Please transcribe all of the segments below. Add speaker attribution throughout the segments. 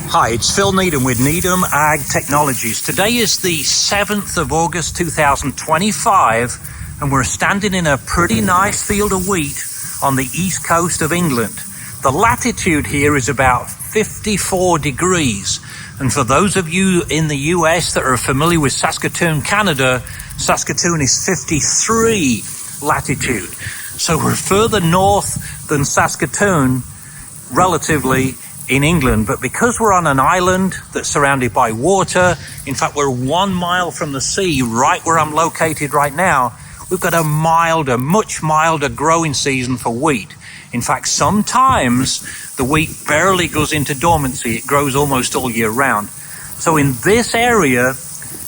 Speaker 1: Hi, it's Phil Needham with Needham Ag Technologies. Today is the 7th of August 2025, and we're standing in a pretty nice field of wheat on the east coast of England. The latitude here is about 54 degrees, and for those of you in the US that are familiar with Saskatoon, Canada, Saskatoon is 53 latitude. So we're further north than Saskatoon relatively in England, but because we're on an island that's surrounded by water, in fact we're 1 mile from the sea, right where I'm located right now, we've got a much milder growing season for wheat. In fact, sometimes the wheat barely goes into dormancy. It grows almost all year round. So in this area,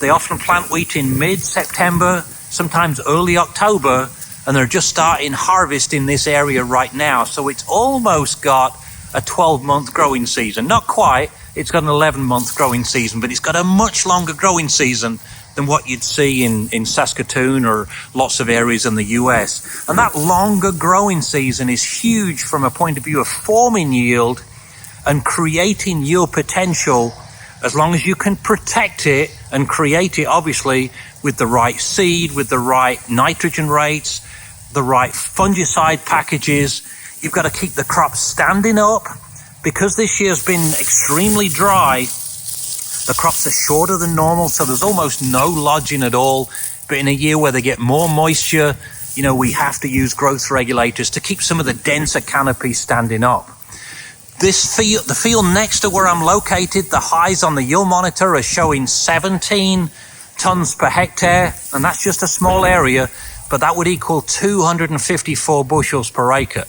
Speaker 1: they often plant wheat in mid-September, sometimes early October, and they're just starting harvest in this area right now. So it's almost got a 12-month growing season. Not quite, it's got an 11-month growing season, but it's got a much longer growing season than what you'd see in Saskatoon or lots of areas in the US. And that longer growing season is huge from a point of view of forming yield and creating yield potential, as long as you can protect it and create it, obviously, with the right seed, with the right nitrogen rates, the right fungicide packages. You've got to keep the crop standing up. Because this year's been extremely dry, the crops are shorter than normal, so there's almost no lodging at all. But in a year where they get more moisture, we have to use growth regulators to keep some of the denser canopy standing up. The field next to where I'm located, the highs on the yield monitor are showing 17 tons per hectare, and that's just a small area, but that would equal 254 bushels per acre,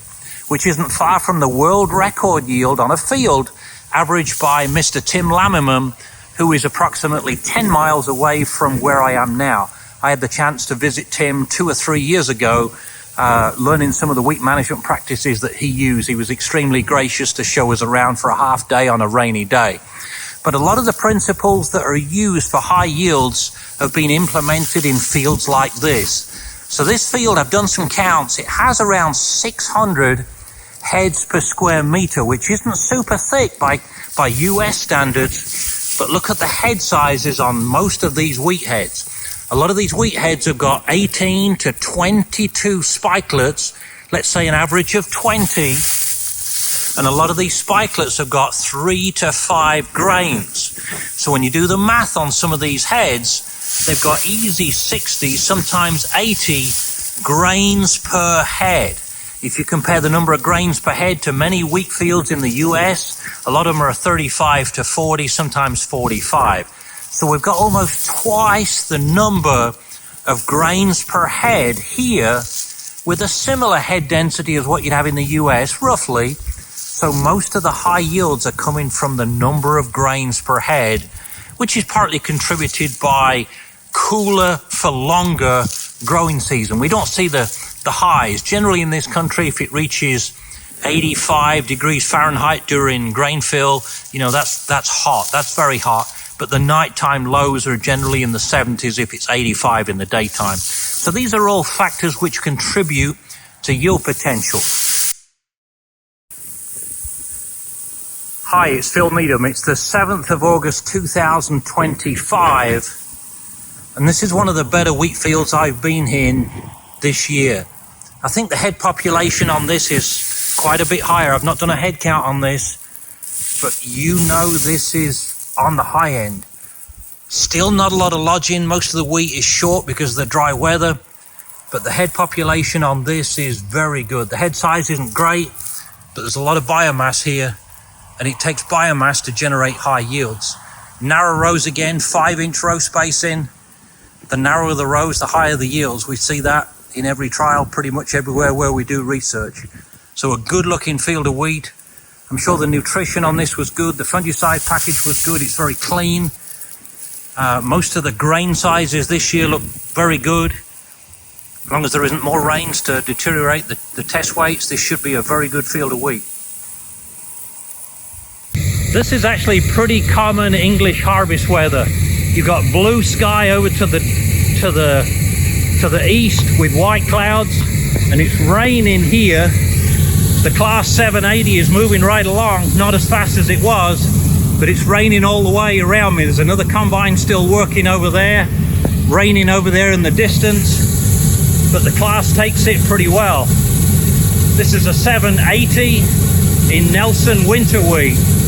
Speaker 1: which isn't far from the world record yield on a field averaged by Mr. Tim Lammerman, who is approximately 10 miles away from where I am now. I had the chance to visit Tim 2 or 3 years ago, learning some of the wheat management practices that he used. He was extremely gracious to show us around for a half day on a rainy day. But a lot of the principles that are used for high yields have been implemented in fields like this. So this field, I've done some counts, it has around 600 heads per square meter, which isn't super thick by US standards, but look at the head sizes on most of these wheat heads. A lot of these wheat heads have got 18 to 22 spikelets, let's say an average of 20, and a lot of these spikelets have got 3 to 5 grains. So when you do the math on some of these heads, they've got easy 60, sometimes 80 grains per head. If you compare the number of grains per head to many wheat fields in the US, a lot of them are 35 to 40, sometimes 45. So we've got almost twice the number of grains per head here, with a similar head density as what you'd have in the US, roughly. So most of the high yields are coming from the number of grains per head, which is partly contributed by cooler for longer growing season. We don't see the highs. Generally in this country, if it reaches 85 degrees Fahrenheit during grain fill, that's hot. That's very hot. But the nighttime lows are generally in the 70s if it's 85 in the daytime. So these are all factors which contribute to yield potential. Hi, it's Phil Needham. It's the 7th of August 2025, and this is one of the better wheat fields I've been in this year. I think the head population on this is quite a bit higher. I've not done a head count on this, but this is on the high end. Still not a lot of lodging. Most of the wheat is short because of the dry weather, but the head population on this is very good. The head size isn't great, but there's a lot of biomass here, and it takes biomass to generate high yields. Narrow rows again, 5-inch row spacing. The narrower the rows, the higher the yields. We see that in every trial, pretty much everywhere where we do research. So a good looking field of wheat. I'm sure the nutrition on this was good. The fungicide package was good. It's very clean. Most of the grain sizes this year look very good. As long as there isn't more rains to deteriorate the test weights, this should be a very good field of wheat. This is actually pretty common English harvest weather. You've got blue sky over to the east with white clouds, and it's raining here. The class 780 is moving right along, not as fast as it was, but it's raining all the way around me. There's another combine still working over there, raining over there in the distance, but the class takes it pretty well. This is a 780 in Nelson winter wheat.